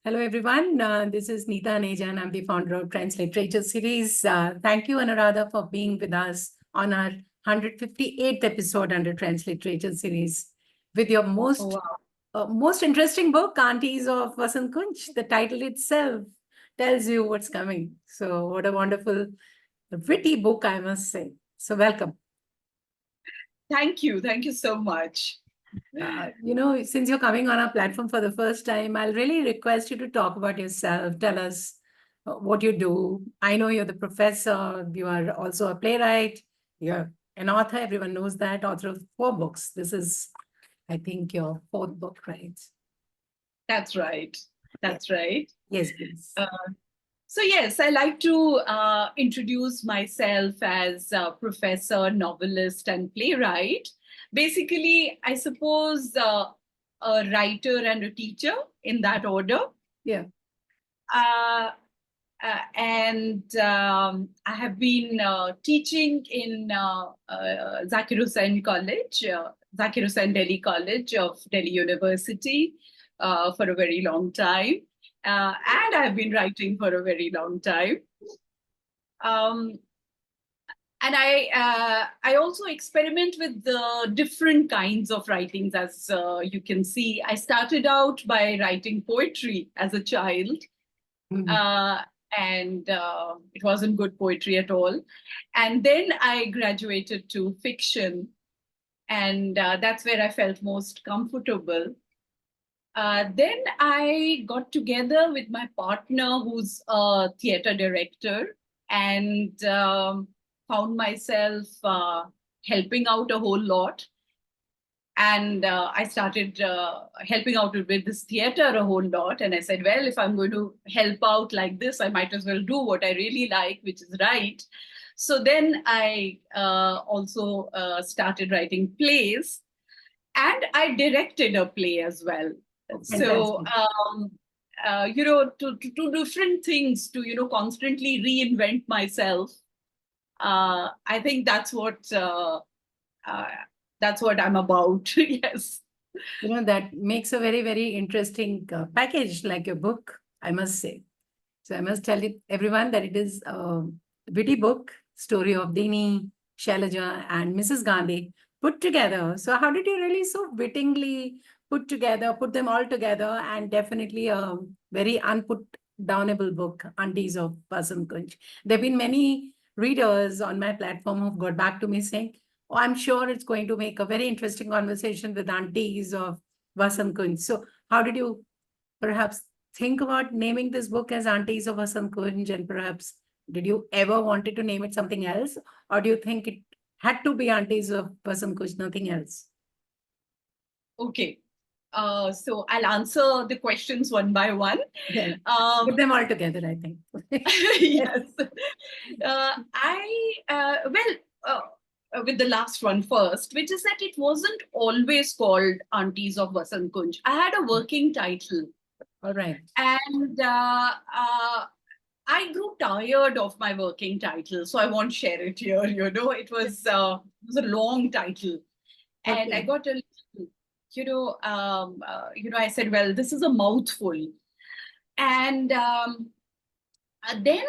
Hello, everyone. This is Neeta Aneja, and I'm the founder of Trends Literature Series. Thank you, Anuradha, for being with us on our 158th episode under Trends Literature Series with your most interesting book, Aunties of Vasant Kunj. The title itself tells you what's coming. So, what a wonderful, witty book, I must say. So, welcome. Thank you. Thank you so much. Since you're coming on our platform for the first time, I'll really request you to talk about yourself. Tell us what you do. I know you're the professor. You are also a playwright. You're an author. Everyone knows that. Author of 4 books. This is, I think, your 4th book, right? That's right. That's right. Yes, please. So yes, I like to introduce myself as a professor, novelist, and playwright. Basically, I suppose a writer and a teacher in that order. Yeah. I have been teaching in Zakir Hussain College, Zakir Hussain Delhi College of Delhi University for a very long time. And I've been writing for a very long time. And I also experiment with the different kinds of writings, as you can see. I started out by writing poetry as a child. And it wasn't good poetry at all. And then I graduated to fiction. And that's where I felt most comfortable. Then I got together with my partner, who's a theater director, and found myself helping out a whole lot. And I started helping out with this theater a whole lot. And I said, well, if I'm going to help out like this, I might as well do what I really like, which is write. So then I also started writing plays. And I directed a play as well. So, to do different things, to, constantly reinvent myself. I think that's what I'm about. Yes. That makes a very, very interesting package, like your book, I must say. So I must tell everyone that it is a witty book, story of Dini, Shailaja, and Mrs. Gandhi put together. So how did you really so wittingly put them all together, and definitely a very unput downable book, Aunties of Vasant Kunj. There have been many readers on my platform who've got back to me saying, oh, I'm sure it's going to make a very interesting conversation with Aunties of Vasant Kunj. So how did you perhaps think about naming this book as Aunties of Vasant Kunj, and perhaps did you ever wanted to name it something else, or do you think it had to be Aunties of Vasant Kunj, nothing else? Okay. So I'll answer the questions one by one. Yeah. Put them all together, I think. Yes. With the last one first, which is that it wasn't always called Aunties of Vasant Kunj. I had a working title. All right. And I grew tired of my working title, so I won't share it here. It was a long title, and I got a little, I said, well, this is a mouthful, and then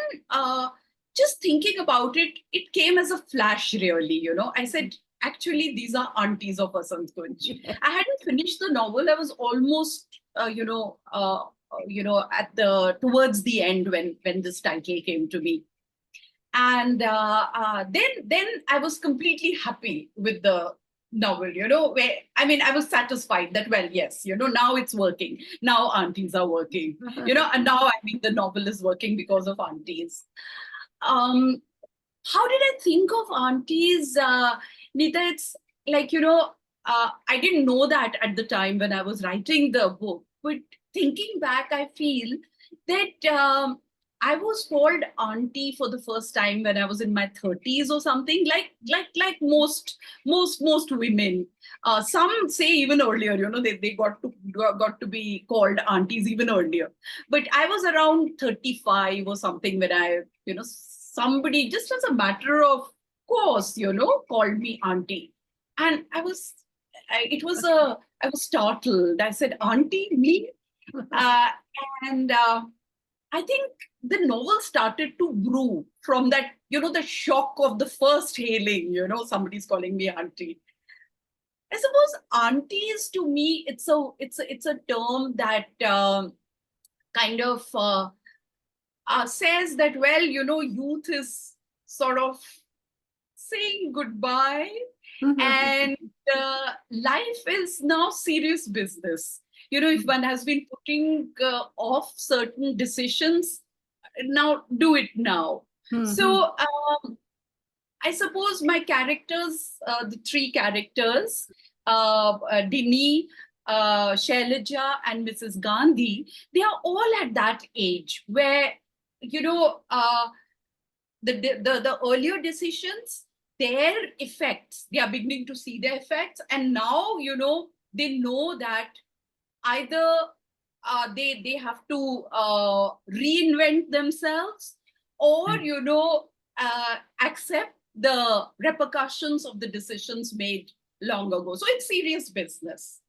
just thinking about it, it came as a flash, really. I said, actually, these are Aunties of Vasant Kunj. I hadn't finished the novel. I was almost, towards the end when this title came to me. And then I was completely happy with the novel, I was satisfied that, well, yes, now it's working. Now Aunties are working, and now, the novel is working because of Aunties. How did I think of Aunties, Neeta? It's like, I didn't know that at the time when I was writing the book, but thinking back, I feel that I was called auntie for the first time when I was in my 30s or something, like most women. Some say even earlier, they got to be called aunties even earlier. But I was around 35 or something when I, somebody just as a matter of course, called me auntie. And I was startled. I said, auntie, me? Uh, and I think the novel started to brew from that, the shock of the first hailing, somebody's calling me auntie. I suppose aunties to me, it's a term that kind of says that, well, youth is sort of saying goodbye, and life is now serious business. If one has been putting off certain decisions, now do it now. So I suppose my characters, the three characters, Dini, Shailaja, and Mrs. Gandhi, they are all at that age where, you know, uh, the earlier decisions, their effects, they are beginning to see their effects. And now, they know that either they have to reinvent themselves, or accept the repercussions of the decisions made long ago. So it's serious business.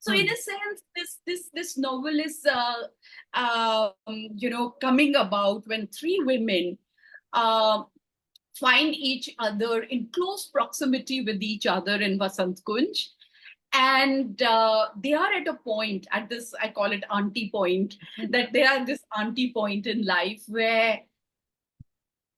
So in a sense, this novel is coming about when three women uh, find each other in close proximity with each other in Vasant Kunj. And they are at a point, at this, I call it auntie point, that they are at this auntie point in life where,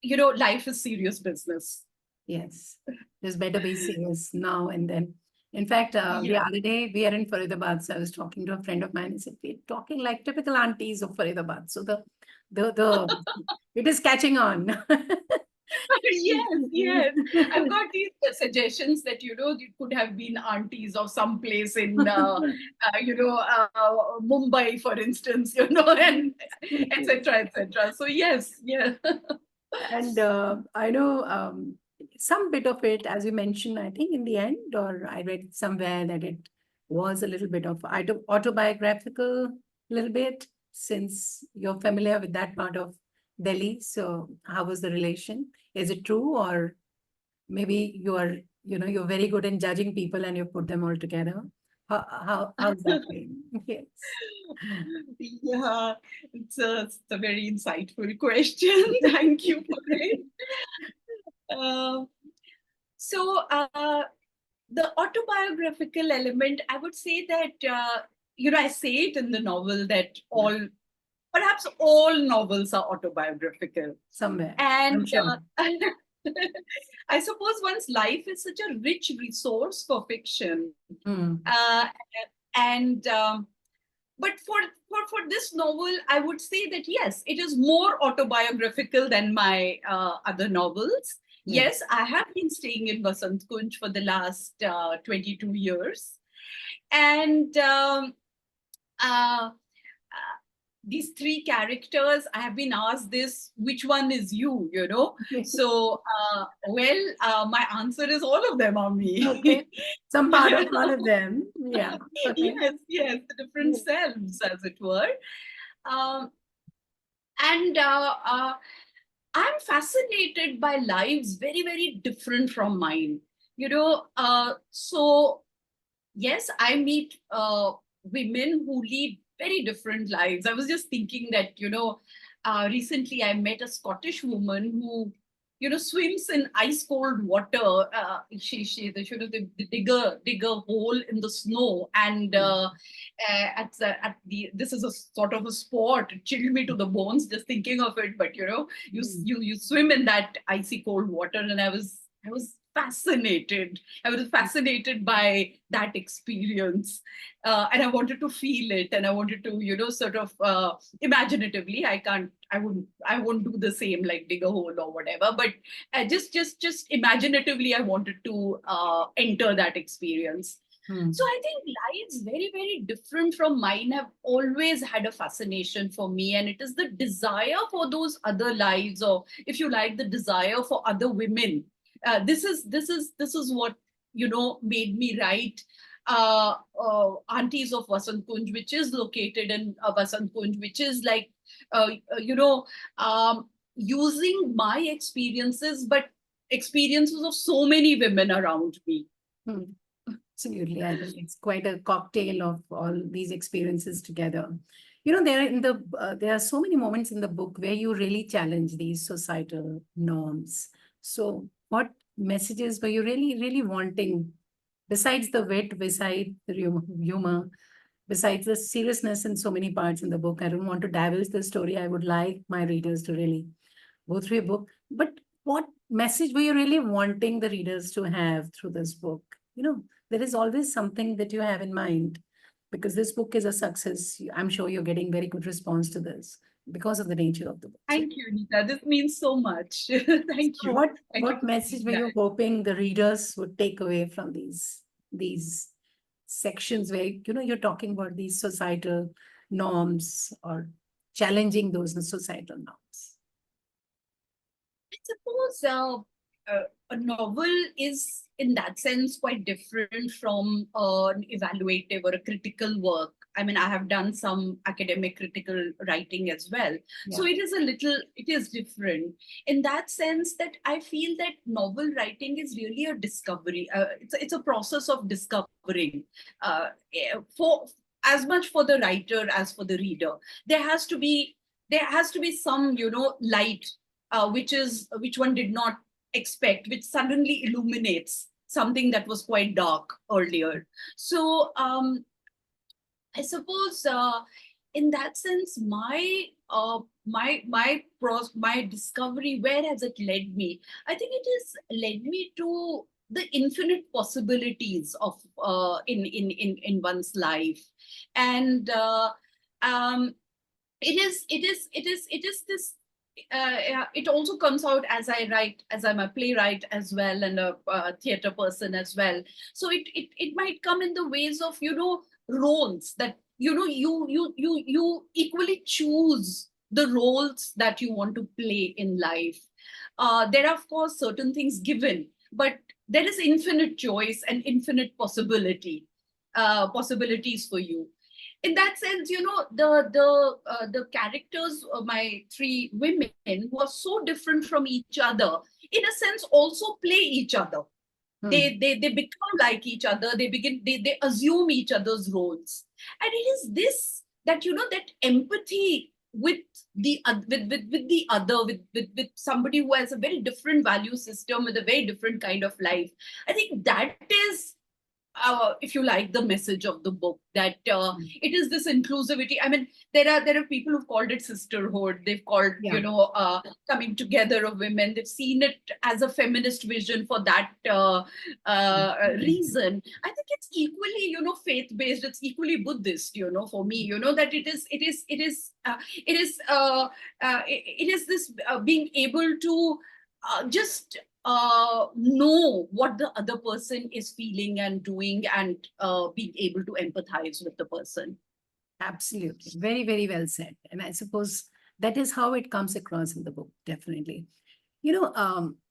life is serious business. Yes, there's better be serious now and then. In fact, the Yeah. other day we are in Faridabad, so I was talking to a friend of mine and said, we're talking like typical aunties of Faridabad. So the it is catching on. Yes. I've got these suggestions that, you could have been aunties of some place in, Mumbai, for instance, and etc., etc. So yes, yeah. And I know some bit of it, as you mentioned, I think in the end, or I read somewhere that it was a little bit of autobiographical, little bit, since you're familiar with that part of Delhi. So how was the relation? Is it true, or maybe you're very good in judging people and you put them all together? How's that been? Yes. Yeah, it's a very insightful question. Thank you for it. Uh, so, the autobiographical element, I would say that, I say it in the novel that perhaps all novels are autobiographical. Somewhere, And I'm sure. I suppose one's life is such a rich resource for fiction. Mm. And but for this novel, I would say that yes, it is more autobiographical than my other novels. Yeah. Yes, I have been staying in Vasant Kunj for the last 22 years, and uh, these three characters, I have been asked this, which one is you, So, my answer is all of them are me. Okay. Some part of all of them. Yeah. Okay. Yes, the different selves, as it were. Um, and I'm fascinated by lives very, very different from mine. So yes, I meet women who lead very different lives. I was just thinking that, recently I met a Scottish woman who, swims in ice cold water. They dig a hole in the snow, and this is a sort of a sport. It chilled me to the bones just thinking of it. But you swim in that icy cold water, and I was fascinated. I was fascinated by that experience, and I wanted to feel it, and I wanted to, sort of imaginatively. I won't do the same, like dig a hole or whatever, but just imaginatively, I wanted to enter that experience. So I think lives very, very different from mine have always had a fascination for me, and it is the desire for those other lives, or if you like, the desire for other women. This is what made me write Aunties of Vasant Kunj, which is located in Vasant Kunj, which is like uh, uh, you know using my experiences, but experiences of so many women around me. Absolutely. I think it's quite a cocktail of all these experiences together. There are so many moments in the book where you really challenge these societal norms. So, what messages were you really, really wanting, besides the wit, besides the humor, besides the seriousness in so many parts in the book? I don't want to divulge the story. I would like my readers to really go through a book. But what message were you really wanting the readers to have through this book? There is always something that you have in mind because this book is a success. I'm sure you're getting very good response to this because of the nature of the book. So, Thank you, Neeta. This means so much. Thank so you. Thank you what for message saying were that. you hoping the readers would take away from these sections where you're talking about these societal norms or challenging those societal norms? I suppose a novel is, in that sense, quite different from an evaluative or a critical work. I mean, I have done some academic critical writing as well. Yeah. So it is different in that sense that I feel that novel writing is really a discovery. It's a process of discovering for as much for the writer as for the reader. There has to be some, light which one did not expect, which suddenly illuminates something that was quite dark earlier. So I suppose in that sense, my discovery, where has it led me? I think it has led me to the infinite possibilities of in one's life, and it is this it also comes out as I write, as I'm a playwright as well and a theater person as well. So it might come in the ways of roles that you equally choose the roles that you want to play in life. There are of course certain things given, but there is infinite choice and infinite possibilities for you. In that sense, the characters, my three women, who are so different from each other, in a sense also play each other. They become like each other. They assume each other's roles, and it is this that that empathy with with the other, with somebody who has a very different value system, with a very different kind of life. I think that is, if you like, the message of the book, that it is this inclusivity. I mean, there are people who've called it sisterhood. They've called, Yeah. coming together of women. They've seen it as a feminist vision for that reason. I think it's equally, faith based. It's equally Buddhist, for me. That it is this being able to just know what the other person is feeling and doing, and being able to empathize with the person. Absolutely. Very, very well said. And I suppose that is how it comes across in the book, definitely.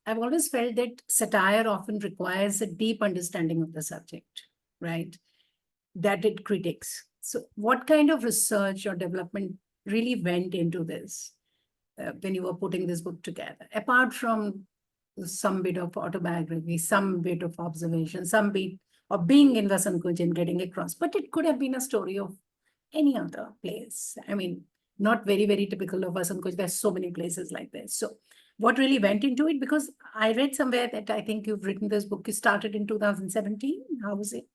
I've always felt that satire often requires a deep understanding of the subject, right? That it critiques. So, what kind of research or development really went into this when you were putting this book together? Apart from some bit of autobiography, some bit of observation, some bit of being in Vasant Kunj and getting across, but it could have been a story of any other place. I mean, not very, very typical of Vasant Kunj. There's so many places like this. So, what really went into it? Because I read somewhere that I think you've written this book. You started in 2017. How was it?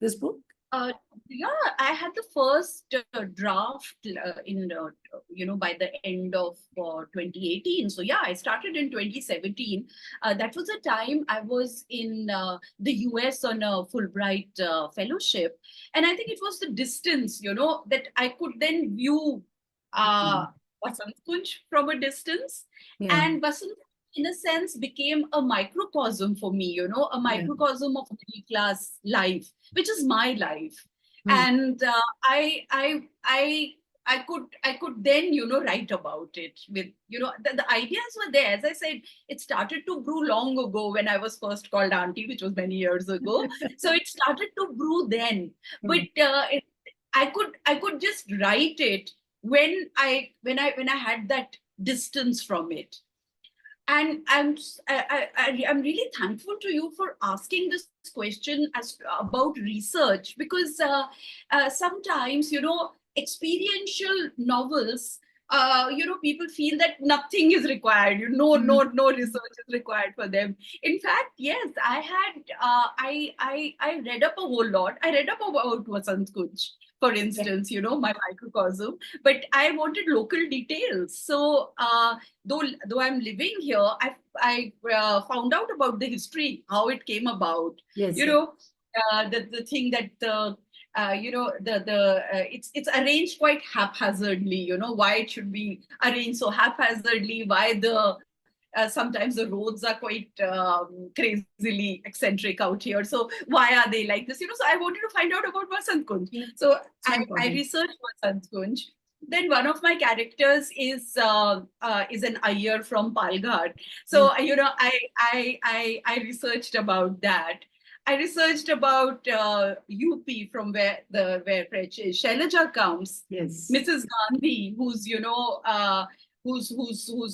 This book? Uh, yeah, I had the first draft by the end of 2018. So yeah, I started in 2017. That was a time I was in the US on a Fulbright fellowship, and I think it was the distance, that I could then view Vasant Kunj from a distance, Yeah. and Vasant, in a sense, became a microcosm for me, a Yeah. microcosm of middle class life, which is my life. Hmm. And I could then, write about it with, the ideas were there. As I said, it started to brew long ago when I was first called auntie, which was many years ago. So it started to brew then, but I could just write it when I had that distance from it. And I'm really thankful to you for asking this question as about research, because sometimes, experiential novels, people feel that nothing is required. No research is required for them. In fact, yes, I read up a whole lot. I read up about Vasant Kunj, for instance, my microcosm, but I wanted local details. So though I'm living here, I found out about the history, how it came about. Yes, You yes. know, the thing that it's arranged quite haphazardly. Why it should be arranged so haphazardly? Why the sometimes the roads are quite crazily eccentric out here. So why are they like this? So I wanted to find out about Vasant Kunj. So So I important. researched Vasant Kunj. Then one of my characters is an Iyer from Palghat. So I researched about that. I researched about UP, from where Shailaja comes. Yes. Mrs. Gandhi, whose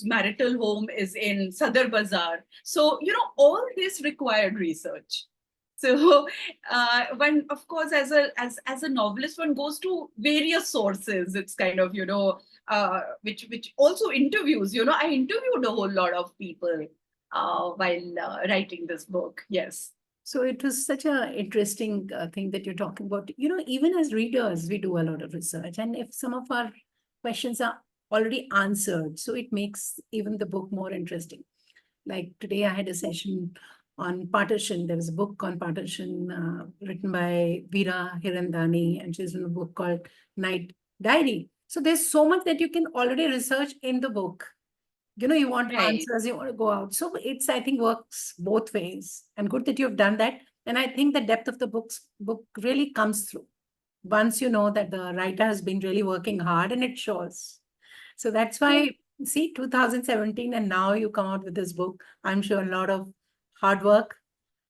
marital home is in Sadar Bazaar. So all this required research. So when, of course, as a novelist, one goes to various sources. It's kind of which also interviews. I interviewed a whole lot of people while writing this book. Yes. So it was such a interesting thing that you're talking about. Even as readers, we do a lot of research, and if some of our questions are already answered, so it makes even the book more interesting. Like today, I had a session on partition. There was a book on partition written by Veera Hirandani, and she's written a book called Night Diary. So there's so much that you can already research in the book. You want Right. answers, you want to go out. So it's, I think, works both ways. And good that you've done that. And I think the depth of the book really comes through once you know that the writer has been really working hard, and it shows. So that's why, see, 2017, and now you come out with this book. I'm sure a lot of hard work,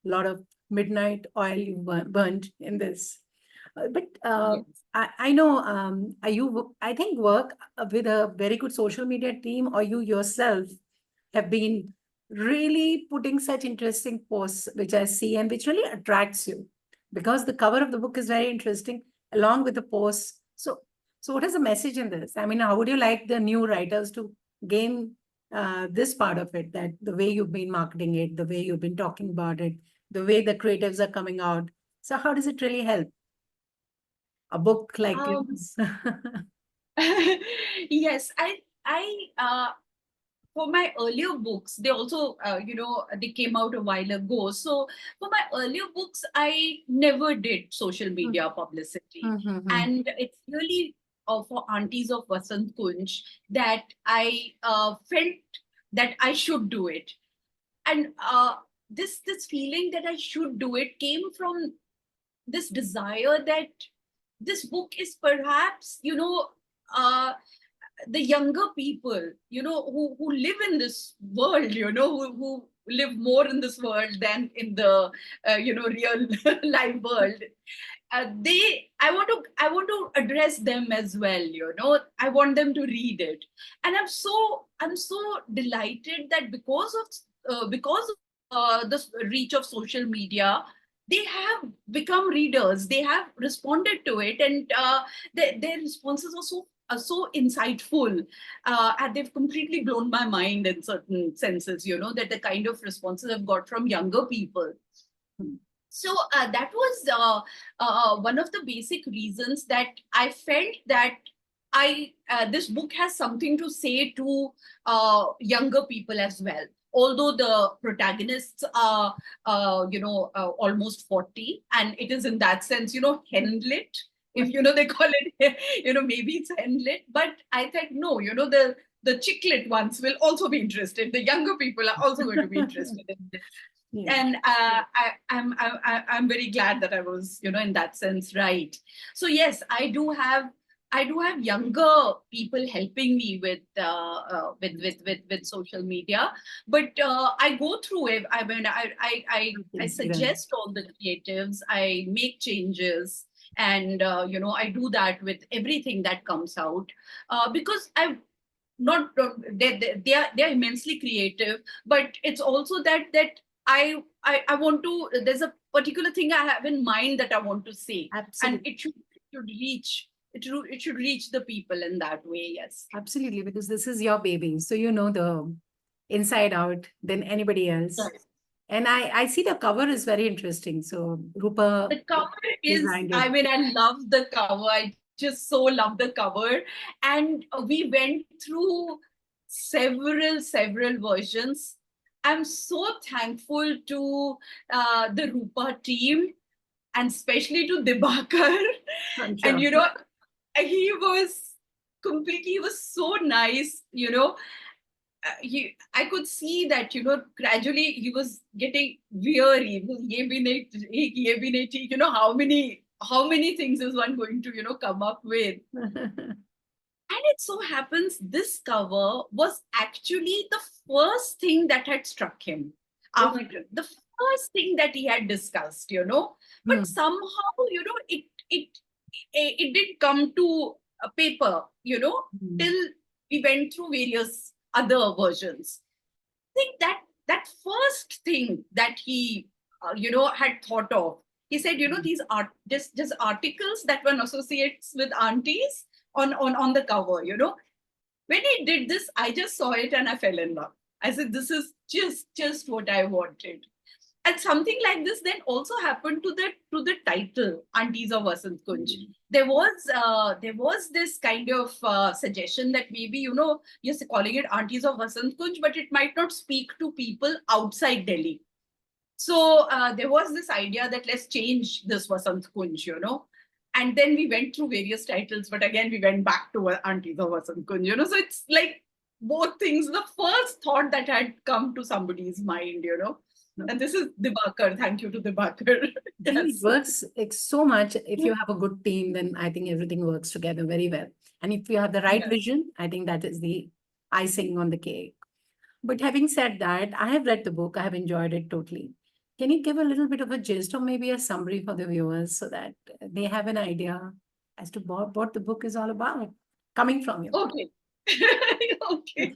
a lot of midnight oil you burnt in this. But Yes. I know, are you, I think, work with a very good social media team, or you yourself have been really putting such interesting posts, which I see and which really attracts you, because the cover of the book is very interesting, along with the posts. So what is the message in this? I mean, how would you like the new writers to gain this part of it? That the way you've been marketing it, the way you've been talking about it, the way the creatives are coming out. So how does it really help a book like Um, yours? yes, for my earlier books, they also, they came out a while ago. So for my earlier books, I never did social media publicity. Mm-hmm. And it's really for Aunties of Vasant Kunj that I felt that I should do it. And this feeling that I should do it came from this desire that this book is perhaps, uh, the younger people, who live in this world, who live more in this world than in the, real life world. I want to address them as well. I want them to read it, and I'm so delighted that because of the reach of social media, they have become readers. They have responded to it, and their responses are so insightful, and they've completely blown my mind in certain senses. That the kind of responses I've got from younger people. So that was one of the basic reasons that I felt that I this book has something to say to younger people as well. Although the protagonists are, almost 40, and it is in that sense, henlit. If they call it, maybe it's henlit. But I think no, the chicklet ones will also be interested. The younger people are also going to be interested in this. Yeah. And I'm very glad that I was, in that sense, right. So yes, I do have younger people helping me with social media, but I go through it. I mean, I suggest all the creatives. I make changes, and I do that with everything that comes out, because they're immensely creative, but it's also that I want to, there's a particular thing I have in mind that I want to say, and Absolutely. it should reach the people in that way. Yes, Absolutely, because this is your baby. So you know the inside out than anybody else. yes. And I see the cover is very interesting. So Rupa The cover is, designed it. I mean, I love the cover. I just so love the cover. And we went through several versions. I'm so thankful to the Rupa team, and especially to Dibakar. I'm And, sure. you know, he was so nice, you know. I could see that, you know, gradually he was getting weary. ये भी नहीं ठीक, you know, how many things is one going to, you know, come up with? And it so happens this cover was actually the first thing that had struck him, after the first thing that he had discussed, you know. But somehow, you know, it didn't come to a paper, you know, till we went through various other versions. I think that first thing that he, you know, had thought of, he said, you know, these are just articles that one associates with aunties on the cover, you know. When he did this, I just saw it and I fell in love. I said, this is just what I wanted. And something like this then also happened to the title, Aunties of Vasant Kunj. There was this kind of suggestion that maybe, you know, you're calling it Aunties of Vasant Kunj, but it might not speak to people outside Delhi. So there was this idea that let's change this Vasant Kunj, you know. And then we went through various titles, but again we went back to Aunties of Vasant Kunj, you know. So it's like both things. The first thought that had come to somebody's mind, you know. And this is Dibakar. Thank you to Dibakar. It works like so much. If you have a good team, then I think everything works together very well. And if you have the right Yes. vision, I think that is the icing on the cake. But having said that, I have read the book. I have enjoyed it totally. Can you give a little bit of a gist or maybe a summary for the viewers so that they have an idea as to what the book is all about, coming from you? Okay. Okay.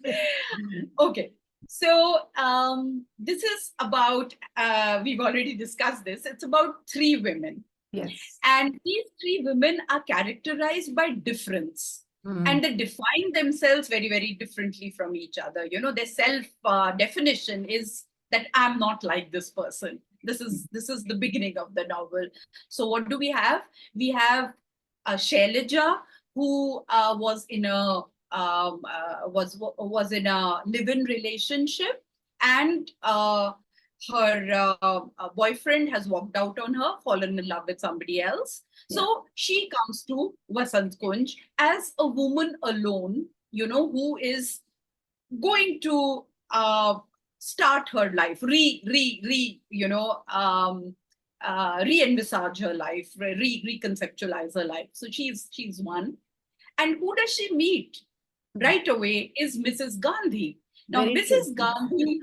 Okay. So this is about, we've already discussed this. It's about three women. Yes. And these three women are characterized by difference. And they define themselves very differently from each other. You know, their self definition is that I'm not like this person. This is the beginning of the novel. So what do we have? We have Shailaja, who was in a was in a live-in relationship, and her boyfriend has walked out on her, fallen in love with somebody else. So she comes to Vasant Kunj as a woman alone, you know, who is going to start her life, you know, re-envisage her life, reconceptualize her life. So she's one. And who does she meet right away is Mrs. Gandhi. Now, Very Mrs. interesting. Gandhi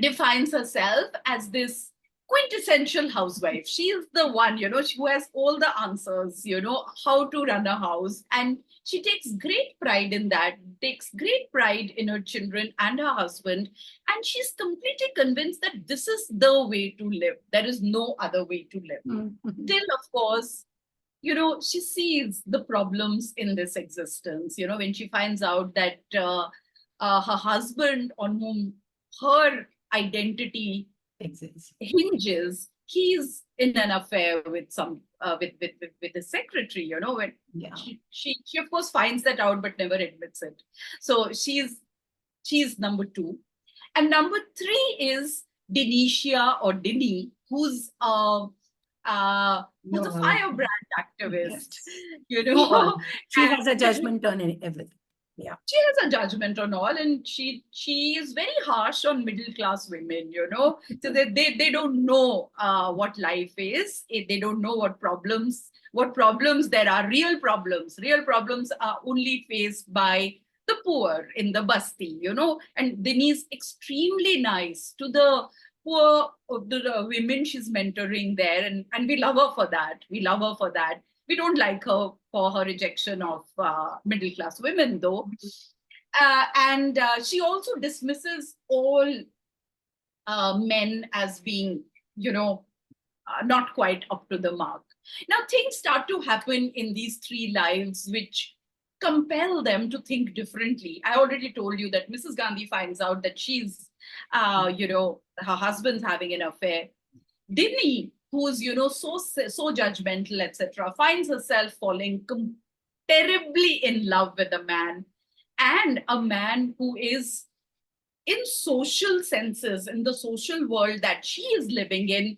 defines herself as this quintessential housewife. She is the one, you know, who has all the answers, you know, how to run a house. And she takes great pride in that, takes great pride in her children and her husband. And she's completely convinced that this is the way to live. There is no other way to live. Till, of course, you know, she sees the problems in this existence, you know, when she finds out that her husband, on whom her identity Exists. hinges, he's in an affair with some with the secretary, you know. When she of course finds that out but never admits it. So she's number two. And number three is Denicia, or Dini, who's a firebrand activist, you know. She has a judgment on everything. Yeah. She has a judgment on all, and she is very harsh on middle class women, you know. So they don't know what life is. They don't know what problems there are. Real problems are only faced by the poor in the basti, you know. And Denise extremely nice to the poor, the women she's mentoring there, and we love her for that. We don't like her for her rejection of middle class women, though. And she also dismisses all men as being, not quite up to the mark. Now, things start to happen in these three lives which compel them to think differently. I already told you that Mrs. Gandhi finds out that she's, her husband's having an affair. Dinny, who's, so judgmental, etc., finds herself falling terribly in love with a man, and a man who is, in social senses, in the social world that she is living in,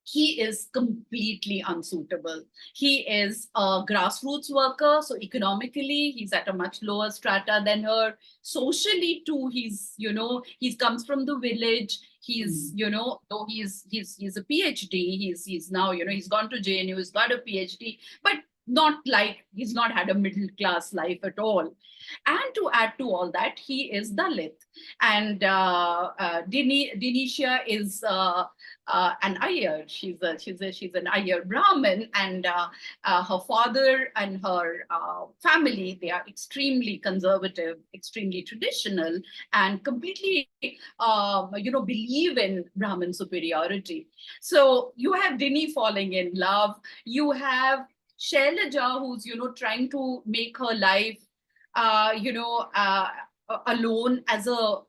he is completely unsuitable. He is a grassroots worker, so economically he's at a much lower strata than her. Socially too, he comes from the village. He's, though he's a PhD, he's now, he's gone to JNU, he's got a PhD, but not like, he's not had a middle class life at all. And to add to all that, he is Dalit. And Dinisha is an Iyer. She's an Iyer Brahmin, and her father and her family, they are extremely conservative, extremely traditional, and completely believe in Brahmin superiority. So you have Dini falling in love. You have Shailaja, who's trying to make her life alone as a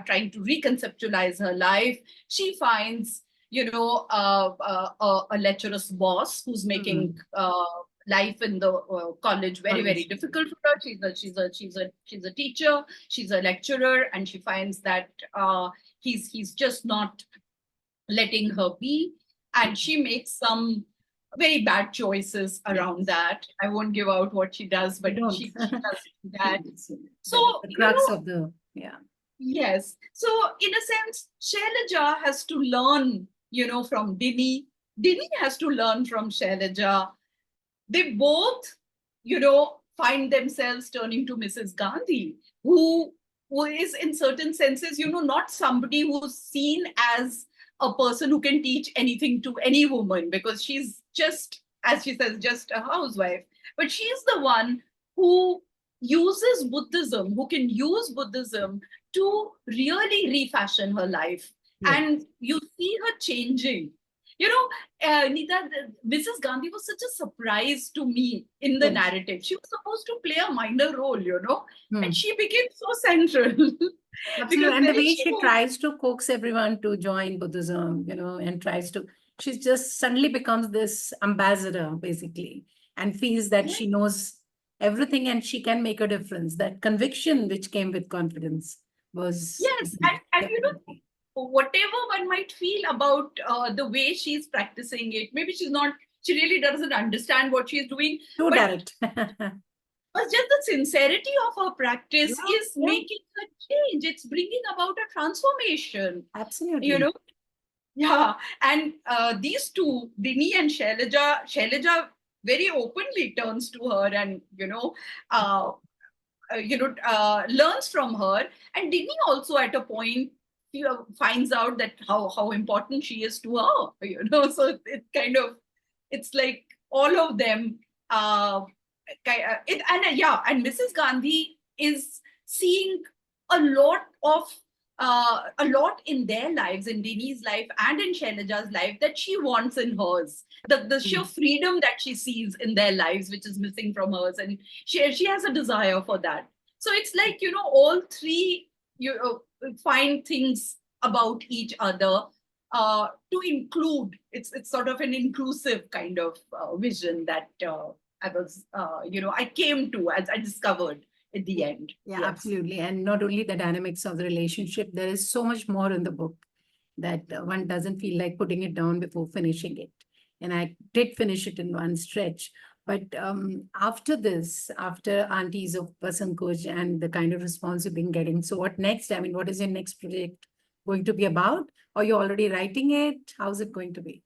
trying to reconceptualize her life. She finds a lecherous boss who's making life in the college very difficult for her. She's a teacher, she's a lecturer, and she finds that he's just not letting her be, and she makes some very bad choices around that. I won't give out what she does, but she does that. So the crux of the yes. So in a sense, Shailaja has to learn, from Dini. Dini has to learn from Shailaja. They both, find themselves turning to Mrs. Gandhi, who is in certain senses, not somebody who's seen as a person who can teach anything to any woman, because she's just, as she says, just a housewife. But she's the one who uses Buddhism, who can use Buddhism to really refashion her life. Yeah. And you see her changing. Neeta, Mrs. Gandhi was such a surprise to me in the narrative. She was supposed to play a minor role, and she became so central. Absolutely. And the way she tries to coax everyone to join Buddhism, and tries to, she just suddenly becomes this ambassador, basically, and feels that she knows everything and she can make a difference. That conviction which came with confidence was... Yes, and whatever one might feel about the way she's practicing it, maybe she really doesn't understand what she's doing. Too direct. But just the sincerity of her practice is making a change. It's bringing about a transformation. Absolutely. Yeah. And these two, Dini and Shailaja very openly turns to her and, learns from her. And Dini also at a point finds out that how important she is to her, so it's like all of them, and Mrs. Gandhi is seeing a lot in their lives, in Dini's life and in Shailaja's life, that she wants in hers. The sheer freedom that she sees in their lives, which is missing from hers, and she has a desire for that. So it's like, all three find things about each other to include. It's sort of an inclusive kind of vision that I came to, as I discovered at the end. Yeah, yes. Absolutely. And not only the dynamics of the relationship, there is so much more in the book that one doesn't feel like putting it down before finishing it. And I did finish it in one stretch. But after this, after Aunties of Vasant Kunj and the kind of response you've been getting, so what next? I mean, what is your next project going to be about? Or you're already writing it? How's it going to be?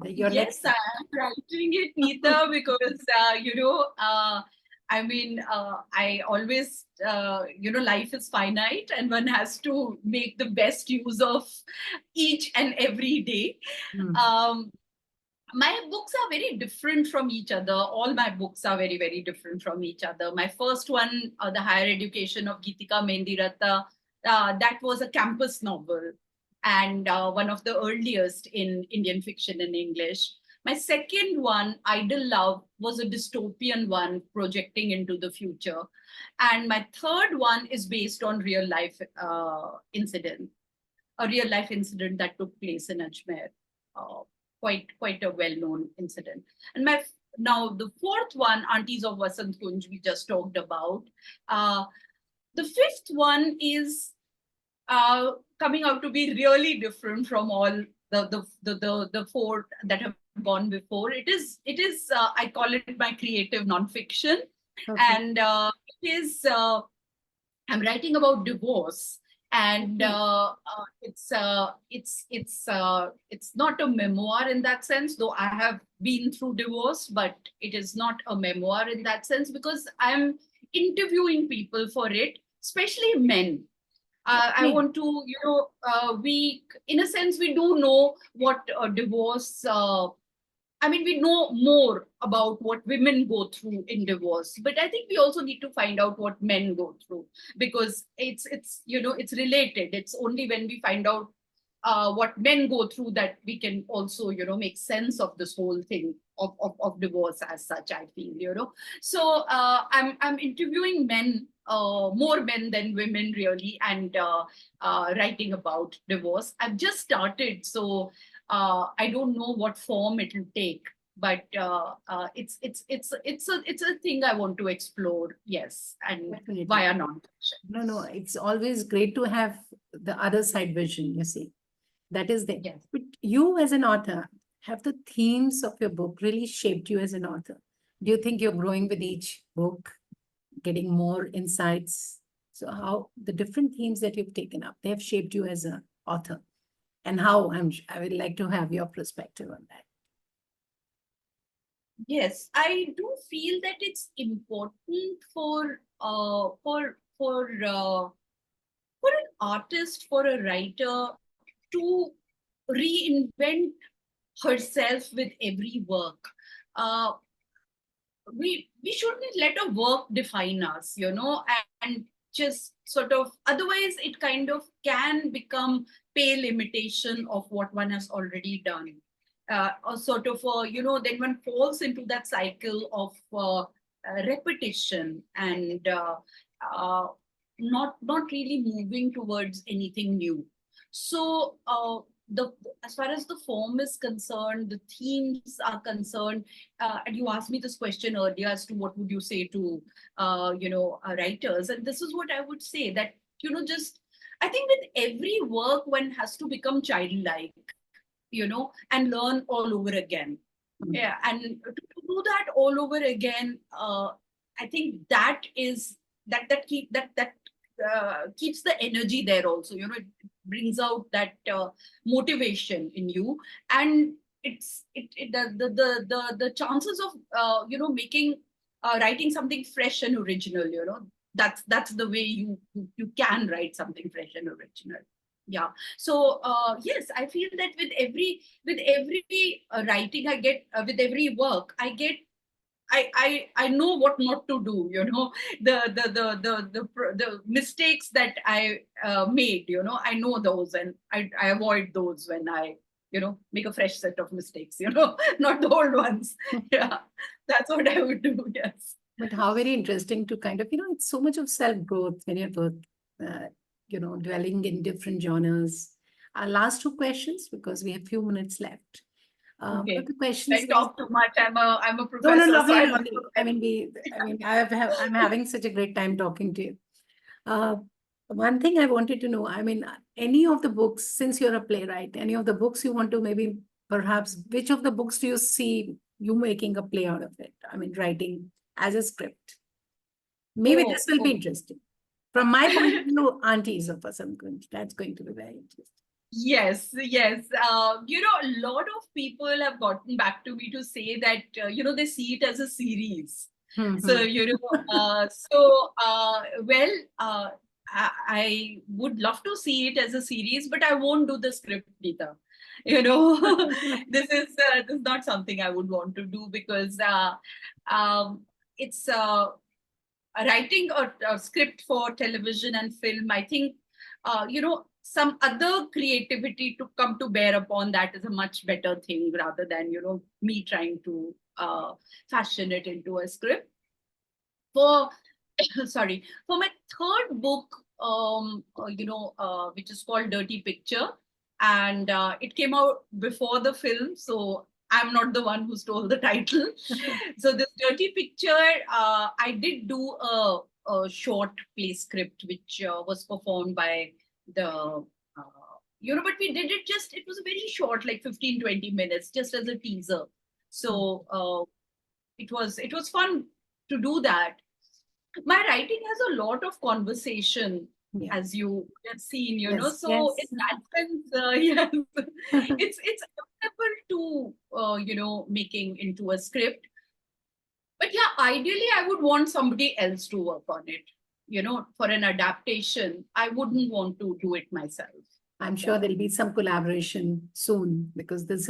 Yes, I'm writing it, Neeta, because, I always, life is finite and one has to make the best use of each and every day. My books are very different from each other. All my books are very, very different from each other. My first one, The Higher Education of Geetika Mendiratta, that was a campus novel and one of the earliest in Indian fiction in English. My second one, Idle Love, was a dystopian one projecting into the future. And my third one is based on real life incident, a real life incident that took place in Ajmer. Uh, quite a well-known incident. And now the fourth one, Aunties of Vasant Kunj, we just talked about. The fifth one is coming out to be really different from all the four that have gone before. It is I call it my creative nonfiction, Okay. and it is I'm writing about divorce, and it's not a memoir in that sense, though I have been through divorce, but it is not a memoir in that sense because I'm interviewing people for it, especially men. I Okay. want to, we, in a sense, we do know what divorce I mean, we know more about what women go through in divorce, but I think we also need to find out what men go through because it's related. It's only when we find out what men go through that we can also, make sense of this whole thing of divorce as such, I feel. So I'm interviewing men, more men than women really, and writing about divorce. I've just started, so I don't know what form it will take, but it's a thing I want to explore. Yes, and Definitely. via nonfiction. No, it's always great to have the other side vision, you see. That is there. Yes. But you as an author, have the themes of your book really shaped you as an author? Do you think you're growing with each book, getting more insights? So how the different themes that you've taken up, they have shaped you as an author. And how I would like to have your perspective on that. Yes, I do feel that it's important for an artist, for a writer to reinvent herself with every work. Uh, we shouldn't let a work define us, and just sort of, otherwise it kind of can become pale imitation of what one has already done. Or sort of, then one falls into that cycle of repetition and not really moving towards anything new. So the as far as the form is concerned, the themes are concerned, and you asked me this question earlier as to what would you say to writers, and this is what I would say, that just I think with every work one has to become childlike, and learn all over again. Yeah, and to do that all over again, I think that is that keeps the energy there also. It brings out that motivation in you, and the chances of making writing something fresh and original. That's the way you can write something fresh and original. Yeah. So yes, I feel that with every writing I get, with every work I get, I know what not to do. The mistakes that I made. I know those, and I avoid those when I make a fresh set of mistakes. Not the old ones. Yeah, that's what I would do. Yes. But how very interesting to kind of, it's so much of self-growth when you're both, dwelling in different genres. Our last two questions, because we have few minutes left. One of Okay. the questions I is, talk too much. I'm a no, professor, so lovely, I must. lovely. I'm having such a great time talking to you. Uh, One thing I wanted to know, any of the books, since you're a playwright, any of the books you want to maybe, perhaps, which of the books do you see you making a play out of it? Writing as a script. Maybe this will be Oh. interesting. From my point of view, Aunties of Vasant Kunj, that's going to be very interesting. Yes, yes. A lot of people have gotten back to me to say that, they see it as a series. So, well, I would love to see it as a series, but I won't do the script either. This is not something I would want to do, because it's writing a script for television and film. I think some other creativity to come to bear upon that is a much better thing, rather than me trying to fashion it into a script. For sorry, for my third book, which is called Dirty Picture, and it came out before the film, so I'm not the one who stole the title. So this Dirty Picture, I did do a short play script which was performed by the but we did it just, it was very short, like 15-20 minutes, just as a teaser. So it was fun to do that. My writing has a lot of conversation, Yeah. as you have seen, Yes, so yes. in that sense, yes, it's acceptable to making into a script. But yeah, ideally I would want somebody else to work on it, for an adaptation. I wouldn't want to do it myself. I'm sure there'll be some collaboration soon, because this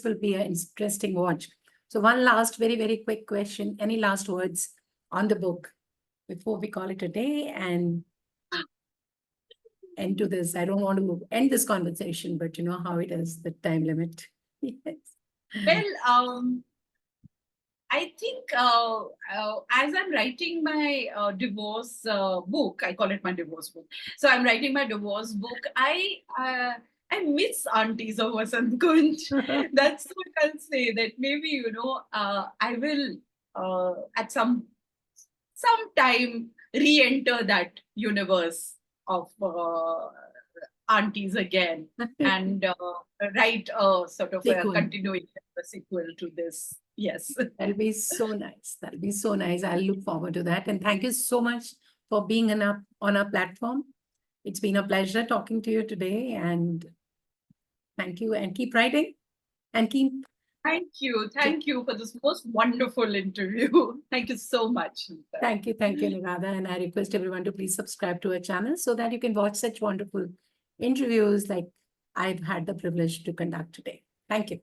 will be an interesting watch. So one last very, very quick question. Any last words on the book before we call it a day and end to this? I don't want to end this conversation, but you know how it is, the time limit. Yes. Well, I think as I'm writing my divorce book, I call it my divorce book. So I'm writing my divorce book. I miss Aunties of Vasant Kunj. That's what I'll say. That maybe I will at some time re-enter that universe of aunties again, and write a sort of a Sequel. continuation, a sequel to this. Yes. That'll be so nice. That'll be so nice. I'll look forward to that. And thank you so much for being on our platform. It's been a pleasure talking to you today. And thank you. And keep writing and keep. Thank you. Thank you for this most wonderful interview. Thank you so much. Neeta. Thank you. Thank you, Anuradha. And I request everyone to please subscribe to our channel so that you can watch such wonderful interviews like I've had the privilege to conduct today. Thank you.